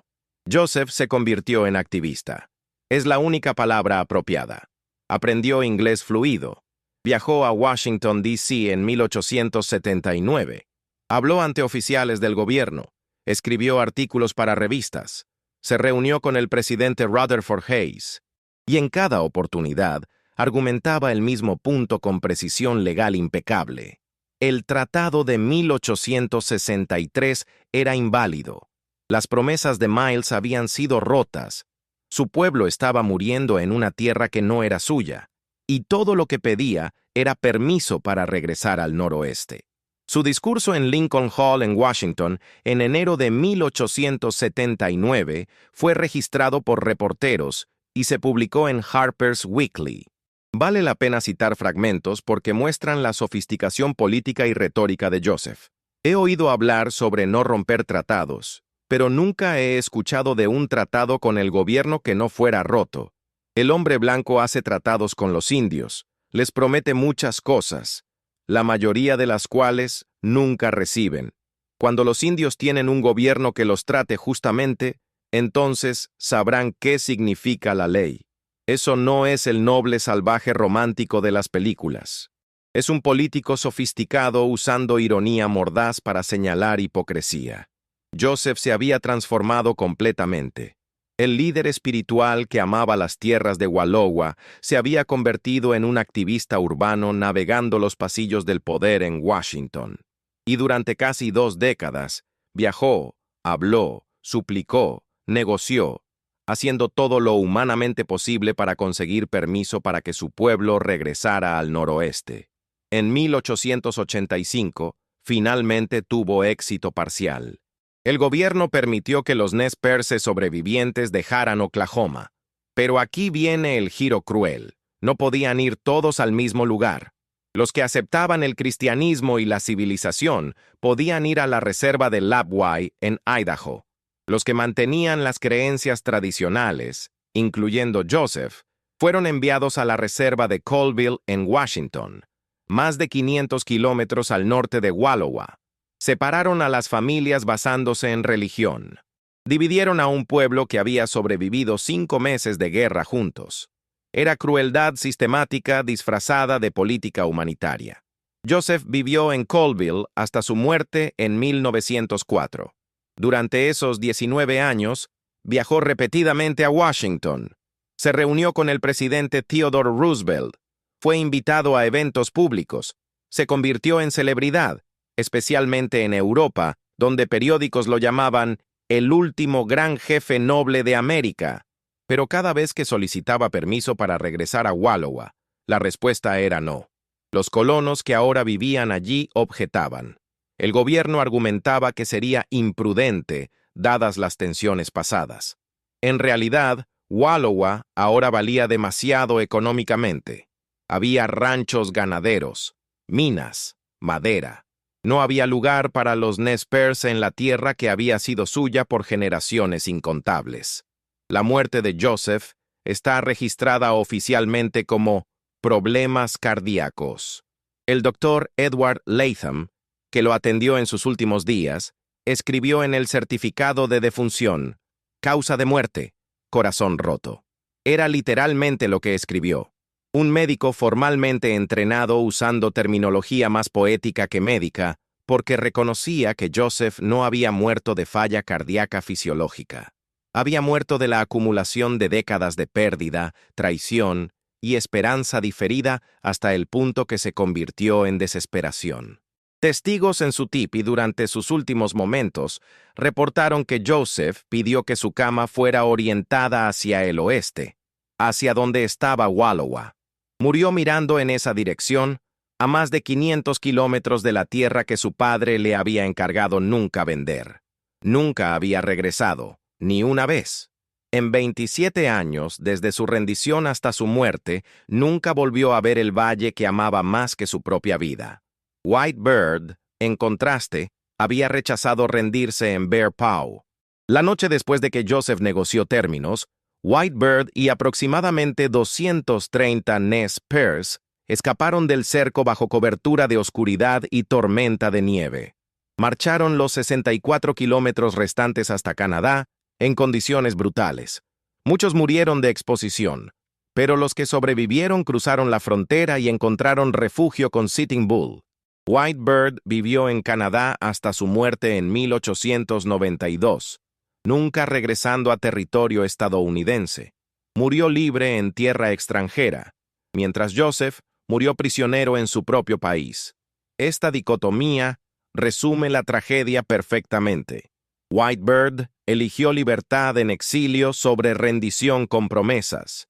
Joseph se convirtió en activista. Es la única palabra apropiada. Aprendió inglés fluido. Viajó a Washington, D.C. en 1879. Habló ante oficiales del gobierno. Escribió artículos para revistas. Se reunió con el presidente Rutherford Hayes. Y en cada oportunidad, argumentaba el mismo punto con precisión legal impecable. El Tratado de 1863 era inválido. Las promesas de Miles habían sido rotas. Su pueblo estaba muriendo en una tierra que no era suya, y todo lo que pedía era permiso para regresar al noroeste. Su discurso en Lincoln Hall en Washington en enero de 1879 fue registrado por reporteros y se publicó en Harper's Weekly. Vale la pena citar fragmentos porque muestran la sofisticación política y retórica de Joseph. He oído hablar sobre no romper tratados, pero nunca he escuchado de un tratado con el gobierno que no fuera roto. El hombre blanco hace tratados con los indios, les promete muchas cosas, la mayoría de las cuales nunca reciben. Cuando los indios tienen un gobierno que los trate justamente, entonces sabrán qué significa la ley. Eso no es el noble salvaje romántico de las películas. Es un político sofisticado usando ironía mordaz para señalar hipocresía. Joseph se había transformado completamente. El líder espiritual que amaba las tierras de Wallowa se había convertido en un activista urbano navegando los pasillos del poder en Washington. Y durante casi 2 décadas, viajó, habló, suplicó, negoció, haciendo todo lo humanamente posible para conseguir permiso para que su pueblo regresara al noroeste. En 1885, finalmente tuvo éxito parcial. El gobierno permitió que los Nez Perce sobrevivientes dejaran Oklahoma. Pero aquí viene el giro cruel. No podían ir todos al mismo lugar. Los que aceptaban el cristianismo y la civilización podían ir a la reserva de Labwai en Idaho. Los que mantenían las creencias tradicionales, incluyendo Joseph, fueron enviados a la reserva de Colville en Washington, más de 500 kilómetros al norte de Wallowa. Separaron a las familias basándose en religión. Dividieron a un pueblo que había sobrevivido 5 meses de guerra juntos. Era crueldad sistemática disfrazada de política humanitaria. Joseph vivió en Colville hasta su muerte en 1904. Durante esos 19 años, viajó repetidamente a Washington. Se reunió con el presidente Theodore Roosevelt. Fue invitado a eventos públicos. Se convirtió en celebridad, especialmente en Europa, donde periódicos lo llamaban el último gran jefe noble de América. Pero cada vez que solicitaba permiso para regresar a Wallowa, la respuesta era no. Los colonos que ahora vivían allí objetaban. El gobierno argumentaba que sería imprudente, dadas las tensiones pasadas. En realidad, Wallowa ahora valía demasiado económicamente. Había ranchos ganaderos, minas, madera. No había lugar para los Nez Perce en la tierra que había sido suya por generaciones incontables. La muerte de Joseph está registrada oficialmente como problemas cardíacos. El doctor Edward Latham, que lo atendió en sus últimos días, escribió en el certificado de defunción, causa de muerte, corazón roto. Era literalmente lo que escribió. Un médico formalmente entrenado usando terminología más poética que médica, porque reconocía que Joseph no había muerto de falla cardíaca fisiológica. Había muerto de la acumulación de décadas de pérdida, traición y esperanza diferida hasta el punto que se convirtió en desesperación. Testigos en su tipi durante sus últimos momentos reportaron que Joseph pidió que su cama fuera orientada hacia el oeste, hacia donde estaba Wallowa. Murió mirando en esa dirección, a más de 500 kilómetros de la tierra que su padre le había encargado nunca vender. Nunca había regresado. Ni una vez. En 27 años, desde su rendición hasta su muerte, nunca volvió a ver el valle que amaba más que su propia vida. White Bird, en contraste, había rechazado rendirse en Bear Paw. La noche después de que Joseph negoció términos, White Bird y aproximadamente 230 Nez Perce escaparon del cerco bajo cobertura de oscuridad y tormenta de nieve. Marcharon los 64 kilómetros restantes hasta Canadá, en condiciones brutales. Muchos murieron de exposición, pero los que sobrevivieron cruzaron la frontera y encontraron refugio con Sitting Bull. White Bird vivió en Canadá hasta su muerte en 1892, nunca regresando a territorio estadounidense. Murió libre en tierra extranjera, mientras Joseph murió prisionero en su propio país. Esta dicotomía resume la tragedia perfectamente. White Bird eligió libertad en exilio sobre rendición con promesas.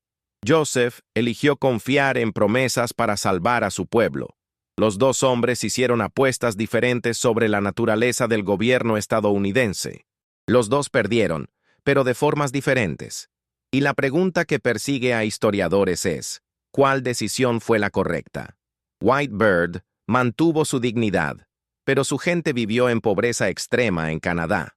Joseph eligió confiar en promesas para salvar a su pueblo. Los dos hombres hicieron apuestas diferentes sobre la naturaleza del gobierno estadounidense. Los dos perdieron, pero de formas diferentes. Y la pregunta que persigue a historiadores es, ¿cuál decisión fue la correcta? White Bird mantuvo su dignidad, pero su gente vivió en pobreza extrema en Canadá.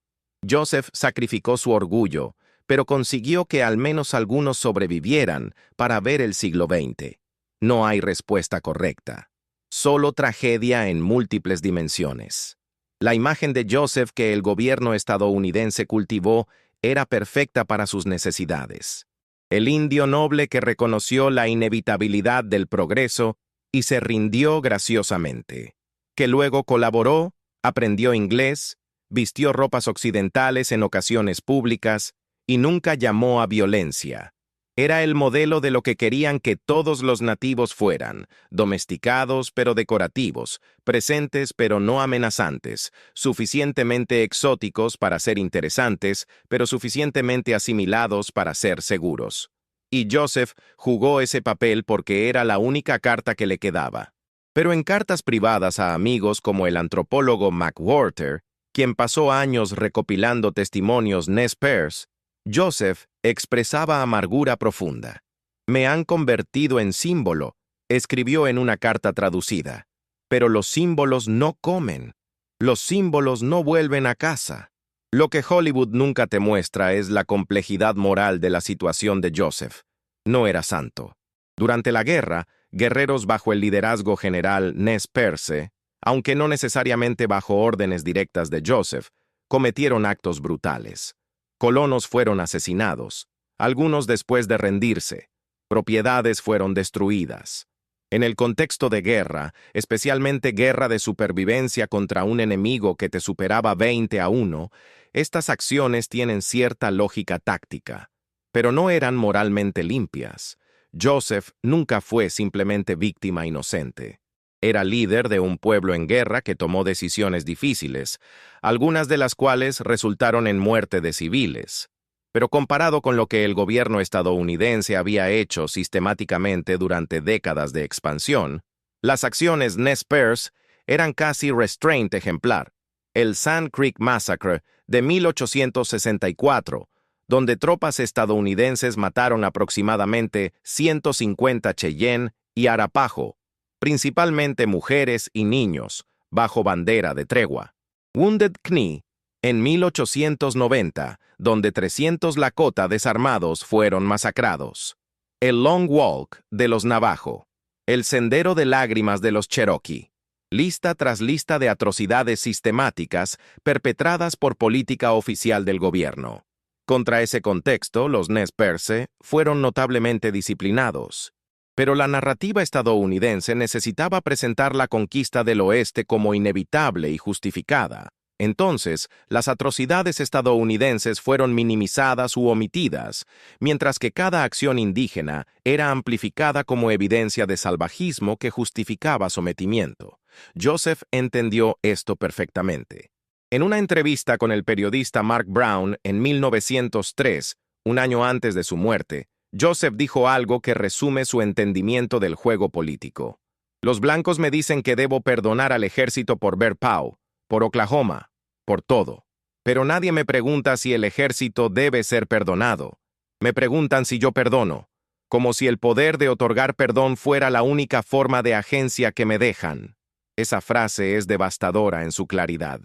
Joseph sacrificó su orgullo, pero consiguió que al menos algunos sobrevivieran para ver el siglo XX. No hay respuesta correcta. Solo tragedia en múltiples dimensiones. La imagen de Joseph que el gobierno estadounidense cultivó era perfecta para sus necesidades. El indio noble que reconoció la inevitabilidad del progreso y se rindió graciosamente. Que luego colaboró, aprendió inglés, vistió ropas occidentales en ocasiones públicas y nunca llamó a violencia. Era el modelo de lo que querían que todos los nativos fueran, domesticados pero decorativos, presentes pero no amenazantes, suficientemente exóticos para ser interesantes, pero suficientemente asimilados para ser seguros. Y Joseph jugó ese papel porque era la única carta que le quedaba. Pero en cartas privadas a amigos como el antropólogo McWhorter, quien pasó años recopilando testimonios Nez Perce, Joseph expresaba amargura profunda. «Me han convertido en símbolo», escribió en una carta traducida. «Pero los símbolos no comen. Los símbolos no vuelven a casa». Lo que Hollywood nunca te muestra es la complejidad moral de la situación de Joseph. No era santo. Durante la guerra, guerreros bajo el liderazgo general Nez Perce, aunque no necesariamente bajo órdenes directas de Joseph, cometieron actos brutales. Colonos fueron asesinados, algunos después de rendirse. Propiedades fueron destruidas. En el contexto de guerra, especialmente guerra de supervivencia contra un enemigo que te superaba 20-1, estas acciones tienen cierta lógica táctica, pero no eran moralmente limpias. Joseph nunca fue simplemente víctima inocente. Era líder de un pueblo en guerra que tomó decisiones difíciles, algunas de las cuales resultaron en muerte de civiles. Pero comparado con lo que el gobierno estadounidense había hecho sistemáticamente durante décadas de expansión, las acciones Nez Perce eran casi restraint ejemplar. El Sand Creek Massacre de 1864, donde tropas estadounidenses mataron aproximadamente 150 Cheyenne y Arapaho, principalmente mujeres y niños, bajo bandera de tregua. Wounded Knee, en 1890, donde 300 Lakota desarmados fueron masacrados. El Long Walk de los Navajo. El Sendero de Lágrimas de los Cherokee. Lista tras lista de atrocidades sistemáticas perpetradas por política oficial del gobierno. Contra ese contexto, los Nez Perce fueron notablemente disciplinados. Pero la narrativa estadounidense necesitaba presentar la conquista del oeste como inevitable y justificada. Entonces, las atrocidades estadounidenses fueron minimizadas u omitidas, mientras que cada acción indígena era amplificada como evidencia de salvajismo que justificaba sometimiento. Joseph entendió esto perfectamente. En una entrevista con el periodista Mark Brown en 1903, un año antes de su muerte, Joseph dijo algo que resume su entendimiento del juego político. «Los blancos me dicen que debo perdonar al ejército por Bear Paw, por Oklahoma, por todo. Pero nadie me pregunta si el ejército debe ser perdonado. Me preguntan si yo perdono, como si el poder de otorgar perdón fuera la única forma de agencia que me dejan». Esa frase es devastadora en su claridad.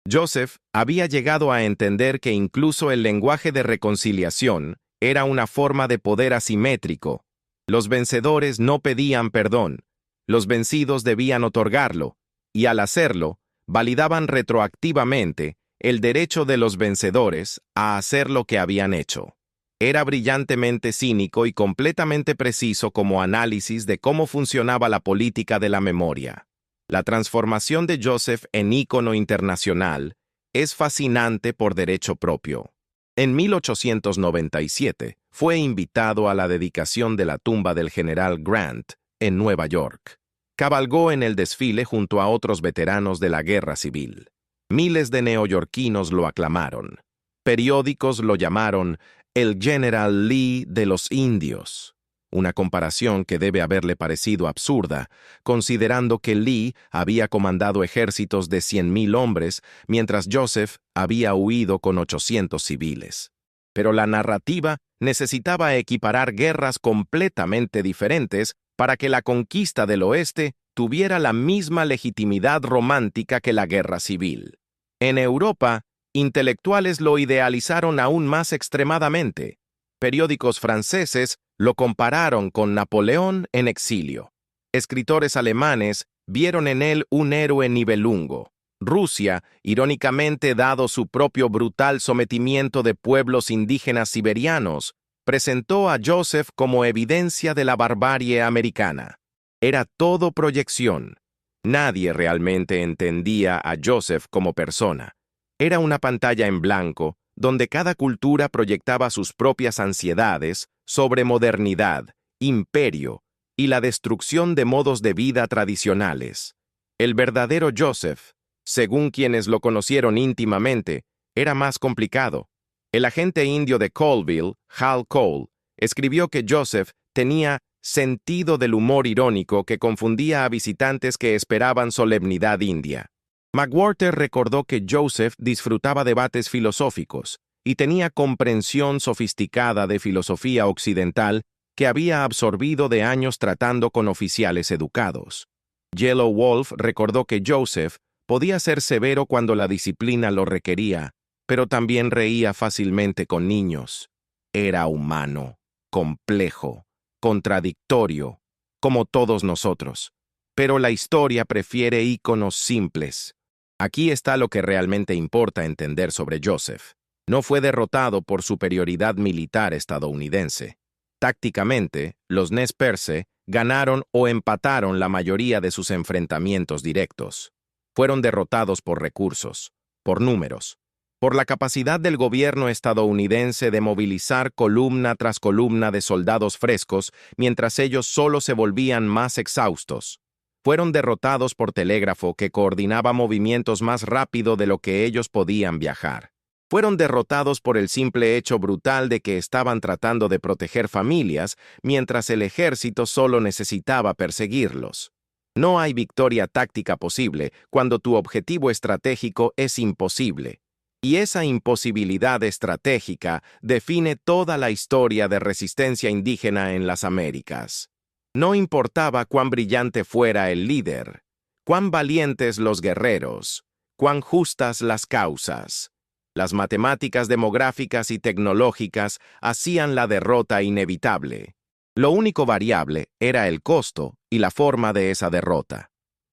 Joseph había llegado a entender que incluso el lenguaje de reconciliación era una forma de poder asimétrico. Los vencedores no pedían perdón, los vencidos debían otorgarlo, y al hacerlo, validaban retroactivamente el derecho de los vencedores a hacer lo que habían hecho. Era brillantemente cínico y completamente preciso como análisis de cómo funcionaba la política de la memoria. La transformación de Joseph en ícono internacional es fascinante por derecho propio. En 1897 fue invitado a la dedicación de la tumba del general Grant en Nueva York. Cabalgó en el desfile junto a otros veteranos de la Guerra Civil. Miles de neoyorquinos lo aclamaron. Periódicos lo llamaron el General Lee de los indios. Una comparación que debe haberle parecido absurda, considerando que Lee había comandado ejércitos de 100,000 hombres, mientras Joseph había huido con 800 civiles. Pero la narrativa necesitaba equiparar guerras completamente diferentes para que la conquista del oeste tuviera la misma legitimidad romántica que la guerra civil. En Europa, intelectuales lo idealizaron aún más extremadamente. Periódicos franceses lo compararon con Napoleón en exilio. Escritores alemanes vieron en él un héroe nivelungo. Rusia, irónicamente dado su propio brutal sometimiento de pueblos indígenas siberianos, presentó a Joseph como evidencia de la barbarie americana. Era todo proyección. Nadie realmente entendía a Joseph como persona. Era una pantalla en blanco, donde cada cultura proyectaba sus propias ansiedades sobre modernidad, imperio y la destrucción de modos de vida tradicionales. El verdadero Joseph, según quienes lo conocieron íntimamente, era más complicado. El agente indio de Colville, Hal Cole, escribió que Joseph tenía sentido del humor irónico que confundía a visitantes que esperaban solemnidad india. McWhorter recordó que Joseph disfrutaba debates filosóficos y tenía comprensión sofisticada de filosofía occidental que había absorbido de años tratando con oficiales educados. Yellow Wolf recordó que Joseph podía ser severo cuando la disciplina lo requería, pero también reía fácilmente con niños. Era humano, complejo, contradictorio, como todos nosotros. Pero la historia prefiere íconos simples. Aquí está lo que realmente importa entender sobre Joseph. No fue derrotado por superioridad militar estadounidense. Tácticamente, los Nez Perce ganaron o empataron la mayoría de sus enfrentamientos directos. Fueron derrotados por recursos, por números, por la capacidad del gobierno estadounidense de movilizar columna tras columna de soldados frescos mientras ellos solo se volvían más exhaustos. Fueron derrotados por telégrafo que coordinaba movimientos más rápido de lo que ellos podían viajar. Fueron derrotados por el simple hecho brutal de que estaban tratando de proteger familias mientras el ejército solo necesitaba perseguirlos. No hay victoria táctica posible cuando tu objetivo estratégico es imposible. Y esa imposibilidad estratégica define toda la historia de resistencia indígena en las Américas. No importaba cuán brillante fuera el líder, cuán valientes los guerreros, cuán justas las causas. Las matemáticas demográficas y tecnológicas hacían la derrota inevitable. Lo único variable era el costo y la forma de esa derrota.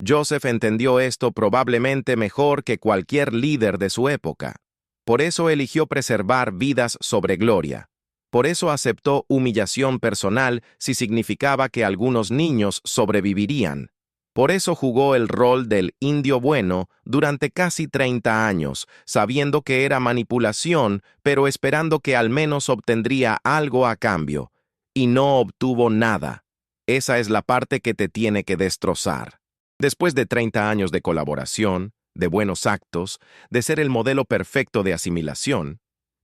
Joseph entendió esto probablemente mejor que cualquier líder de su época. Por eso eligió preservar vidas sobre gloria. Por eso aceptó humillación personal si significaba que algunos niños sobrevivirían. Por eso jugó el rol del indio bueno durante casi 30 años, sabiendo que era manipulación, pero esperando que al menos obtendría algo a cambio. Y no obtuvo nada. Esa es la parte que te tiene que destrozar. Después de 30 años de colaboración, de buenos actos, de ser el modelo perfecto de asimilación,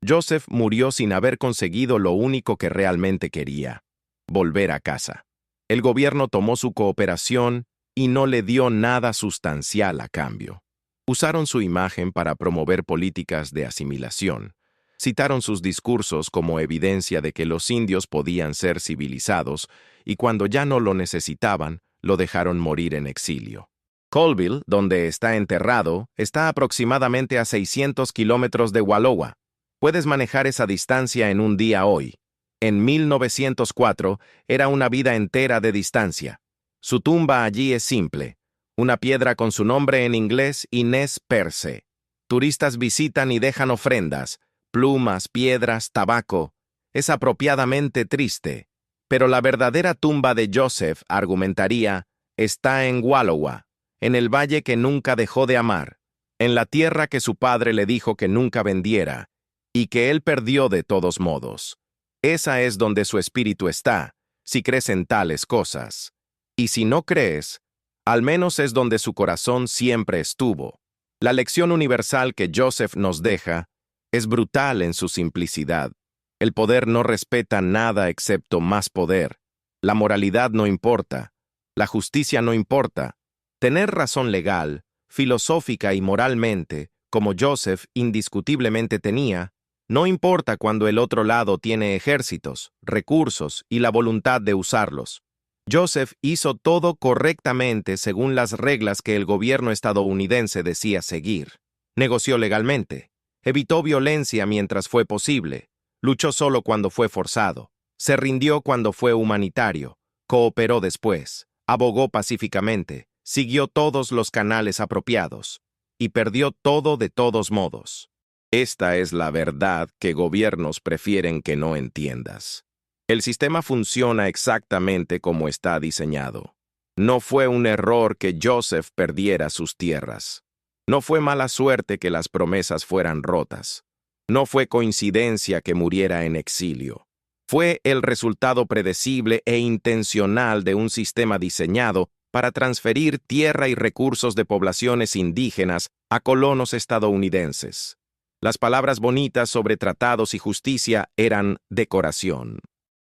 Joseph murió sin haber conseguido lo único que realmente quería: volver a casa. El gobierno tomó su cooperación y no le dio nada sustancial a cambio. Usaron su imagen para promover políticas de asimilación. Citaron sus discursos como evidencia de que los indios podían ser civilizados y cuando ya no lo necesitaban, lo dejaron morir en exilio. Colville, donde está enterrado, está aproximadamente a 600 kilómetros de Wallowa. Puedes manejar esa distancia en un día hoy. En 1904 era una vida entera de distancia. Su tumba allí es simple, una piedra con su nombre en inglés y Nez Perce. Turistas visitan y dejan ofrendas, plumas, piedras, tabaco. Es apropiadamente triste. Pero la verdadera tumba de Joseph, argumentaría, está en Wallowa, en el valle que nunca dejó de amar, en la tierra que su padre le dijo que nunca vendiera, y que él perdió de todos modos. Esa es donde su espíritu está, si crees en tales cosas. Y si no crees, al menos es donde su corazón siempre estuvo. La lección universal que Joseph nos deja es brutal en su simplicidad. El poder no respeta nada excepto más poder. La moralidad no importa. La justicia no importa. Tener razón legal, filosófica y moralmente, como Joseph indiscutiblemente tenía, no importa cuando el otro lado tiene ejércitos, recursos y la voluntad de usarlos. Joseph hizo todo correctamente según las reglas que el gobierno estadounidense decía seguir. Negoció legalmente, evitó violencia mientras fue posible, luchó solo cuando fue forzado, se rindió cuando fue humanitario, cooperó después, abogó pacíficamente, siguió todos los canales apropiados, y perdió todo de todos modos. Esta es la verdad que gobiernos prefieren que no entiendas. El sistema funciona exactamente como está diseñado. No fue un error que Joseph perdiera sus tierras. No fue mala suerte que las promesas fueran rotas. No fue coincidencia que muriera en exilio. Fue el resultado predecible e intencional de un sistema diseñado para transferir tierra y recursos de poblaciones indígenas a colonos estadounidenses. Las palabras bonitas sobre tratados y justicia eran decoración.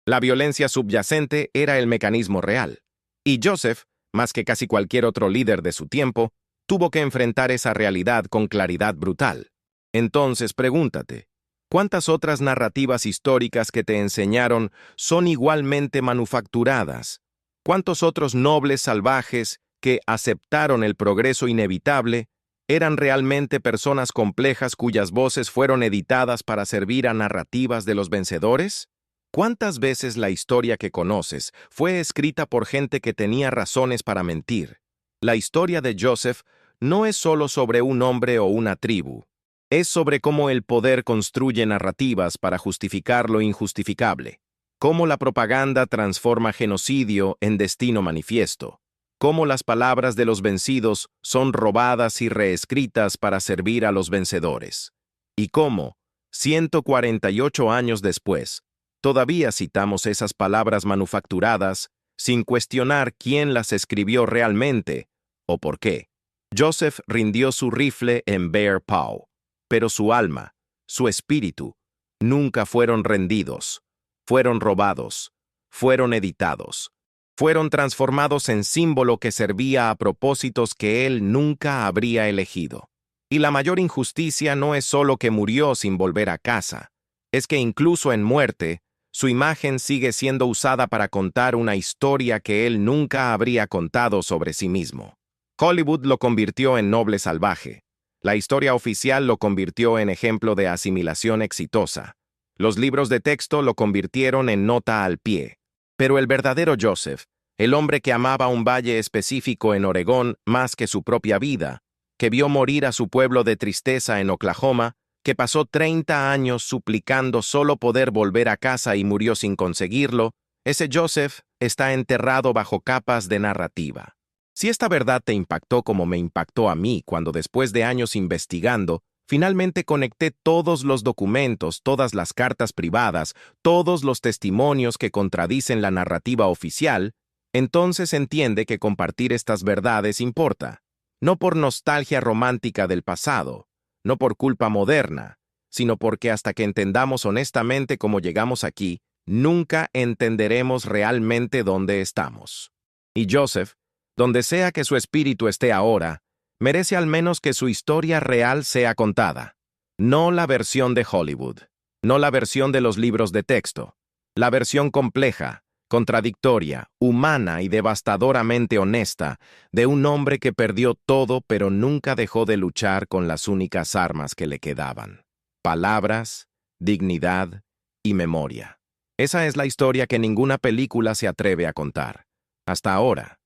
La violencia subyacente era el mecanismo real. Y Joseph, más que casi cualquier otro líder de su tiempo, Tuvo que enfrentar esa realidad con claridad brutal. Entonces pregúntate, ¿cuántas otras narrativas históricas que te enseñaron son igualmente manufacturadas? ¿Cuántos otros nobles salvajes que aceptaron el progreso inevitable eran realmente personas complejas cuyas voces fueron editadas para servir a narrativas de los vencedores? ¿Cuántas veces la historia que conoces fue escrita por gente que tenía razones para mentir? La historia de Joseph no es solo sobre un hombre o una tribu. Es sobre cómo el poder construye narrativas para justificar lo injustificable, cómo la propaganda transforma genocidio en destino manifiesto, cómo las palabras de los vencidos son robadas y reescritas para servir a los vencedores, y cómo, 148 años después, todavía citamos esas palabras manufacturadas sin cuestionar quién las escribió realmente o por qué. Joseph rindió su rifle en Bear Paw, pero su alma, su espíritu, nunca fueron rendidos, fueron robados, fueron editados, fueron transformados en símbolo que servía a propósitos que él nunca habría elegido. Y la mayor injusticia no es solo que murió sin volver a casa, es que incluso en muerte, su imagen sigue siendo usada para contar una historia que él nunca habría contado sobre sí mismo. Hollywood lo convirtió en noble salvaje. La historia oficial lo convirtió en ejemplo de asimilación exitosa. Los libros de texto lo convirtieron en nota al pie. Pero el verdadero Joseph, el hombre que amaba un valle específico en Oregón más que su propia vida, que vio morir a su pueblo de tristeza en Oklahoma, que pasó 30 años suplicando solo poder volver a casa y murió sin conseguirlo, ese Joseph está enterrado bajo capas de narrativa. Si esta verdad te impactó como me impactó a mí cuando después de años investigando, finalmente conecté todos los documentos, todas las cartas privadas, todos los testimonios que contradicen la narrativa oficial, entonces entiende que compartir estas verdades importa, no por nostalgia romántica del pasado, no por culpa moderna, sino porque hasta que entendamos honestamente cómo llegamos aquí, nunca entenderemos realmente dónde estamos. Y Joseph, donde sea que su espíritu esté ahora, merece al menos que su historia real sea contada. No la versión de Hollywood, no la versión de los libros de texto, la versión compleja, contradictoria, humana y devastadoramente honesta de un hombre que perdió todo pero nunca dejó de luchar con las únicas armas que le quedaban: palabras, dignidad y memoria. Esa es la historia que ninguna película se atreve a contar. Hasta ahora.